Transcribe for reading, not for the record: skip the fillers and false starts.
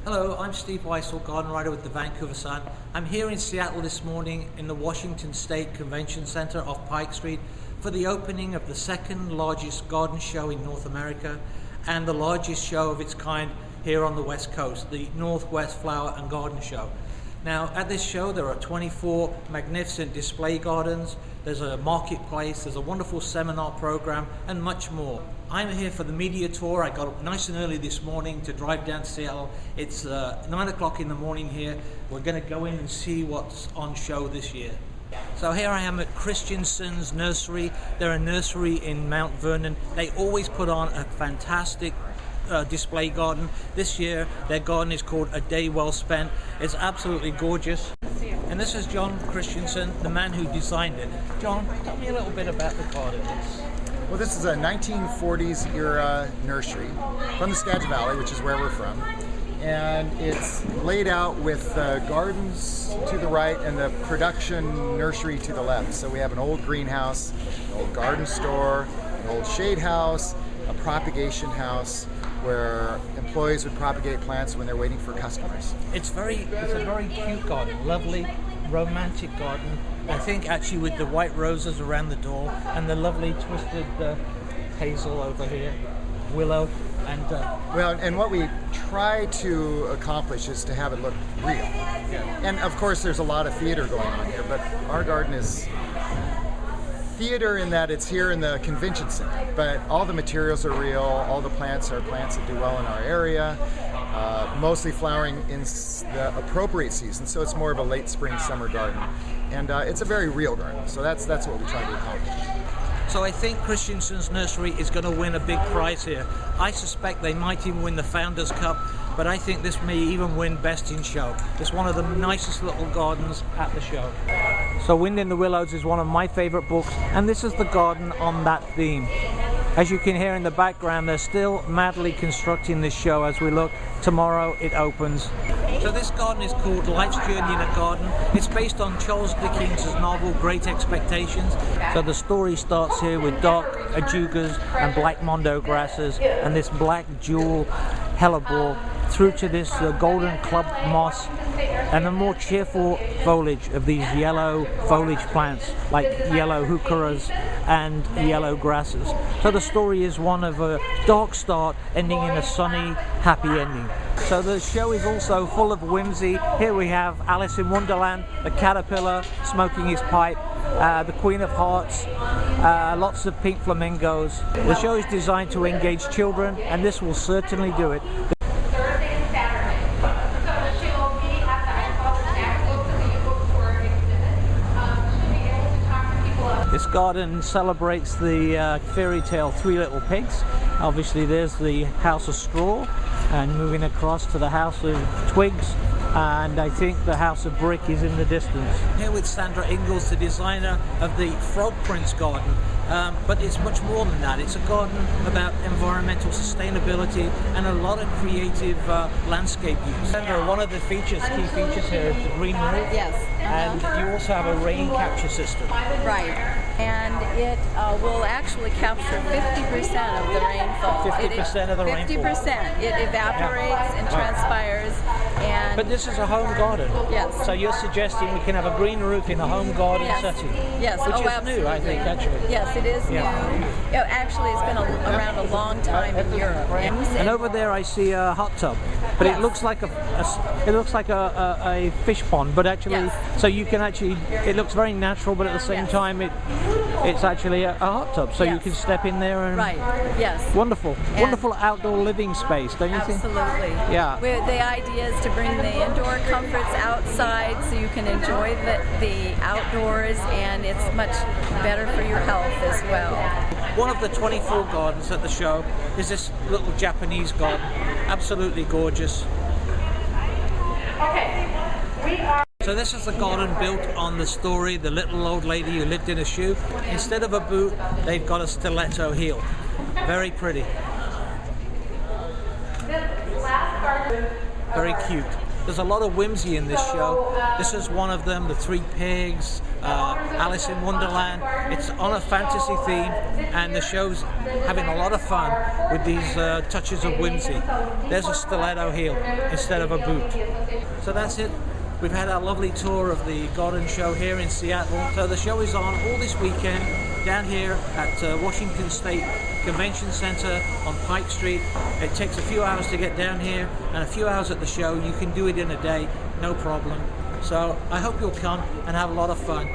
Hello, I'm Steve Weissel, garden writer with the Vancouver Sun. I'm here in Seattle this morning in the Washington State Convention Center off Pike Street for the opening of the second largest garden show in North America and the largest show of its kind here on the West Coast, the Northwest Flower and Garden Show. Now, at this show, there are 24 magnificent display gardens, there's a marketplace, there's a wonderful seminar program, and much more. I'm here for the media tour. I got up nice and early this morning to drive down to Seattle. It's 9 o'clock in the morning here. We're going to go in and see what's on show this year. So here I am at Christensen's Nursery. They're a nursery in Mount Vernon. They always put on a fantastic display garden. This year their garden is called A Day Well Spent. It's absolutely gorgeous. And this is John Christensen, the man who designed it. John, tell me a little bit about the garden. Well, this is a 1940s era nursery from the Skagit Valley, which is where we're from. And it's laid out with gardens to the right and the production nursery to the left. So we have an old greenhouse, an old garden store, an old shade house, a propagation house where employees would propagate plants when they're waiting for customers. It's a very cute garden, lovely, romantic garden. I think actually with the white roses around the door and the lovely twisted hazel over here, willow, and well, and what we try to accomplish is to have it look real. And of course, there's a lot of theater going on here, but our garden is theater in that it's here in the convention center, but all the materials are real, all the plants are plants that do well in our area, mostly flowering in the appropriate season, so it's more of a late spring, summer garden. And it's a very real garden, so that's what we try to accomplish. So I think Christensen's Nursery is going to win a big prize here. I suspect they might even win the Founders Cup, but I think this may even win Best in Show. It's one of the nicest little gardens at the show. So Wind in the Willows is one of my favorite books, and this is the garden on that theme. As you can hear in the background, they're still madly constructing this show as we look. Tomorrow it opens. So this garden is called Life's Journey in a Garden. It's based on Charles Dickens' novel Great Expectations. So the story starts here with dark ajugas and black mondo grasses and this black jewel hellebore through to this golden club moss and the more cheerful foliage of these yellow foliage plants like yellow heucheras and yellow grasses. So the story is one of a dark start ending in a sunny, happy ending. So the show is also full of whimsy. Here we have Alice in Wonderland, the caterpillar smoking his pipe, the Queen of Hearts, lots of pink flamingos. The show is designed to engage children, and this will certainly do it. This garden celebrates the fairy tale Three Little Pigs. Obviously there's the House of Straw, and moving across to the House of Twigs, and I think the House of Brick is in the distance. Here with Sandra Ingalls, the designer of the Frog Prince garden, but it's much more than that. It's a garden about environmental sustainability and a lot of creative landscape use. Sandra, one of the key features here is the green roof. Yes. And you also have a rain capture system. Right. And it will actually capture 50% of the rainfall. 50% of the rainfall. 50%. It evaporates and transpires. And but this is a home garden. Yes. So you're suggesting we can have a green roof in a home garden setting? Yes. Which is absolutely. new, I think, actually. Yes, it is new. Actually, it's been around a long time in Europe. And over there, I see a hot tub, but it looks like a fish pond. But actually, so you can actually, it looks very natural, but at the same time, it's actually a hot tub, so you can step in there and wonderful outdoor living space, don't you think? Absolutely. Yeah. The idea is to bring the indoor comforts outside so you can enjoy the outdoors, and it's much better for your health as well. One of the 24 gardens at the show is this little Japanese garden, absolutely gorgeous. So this is the garden built on the story, the little old lady who lived in a shoe. Instead of a boot, they've got a stiletto heel. Very pretty. Very cute. There's a lot of whimsy in this show. This is one of them, The Three Pigs, Alice in Wonderland. It's on a fantasy theme, and the show's having a lot of fun with these touches of whimsy. There's a stiletto heel instead of a boot. So that's it. We've had our lovely tour of the Garden Show here in Seattle. So the show is on all this weekend down here at Washington State Convention Center on Pike Street. It takes a few hours to get down here and a few hours at the show. You can do it in a day, no problem. So I hope you'll come and have a lot of fun.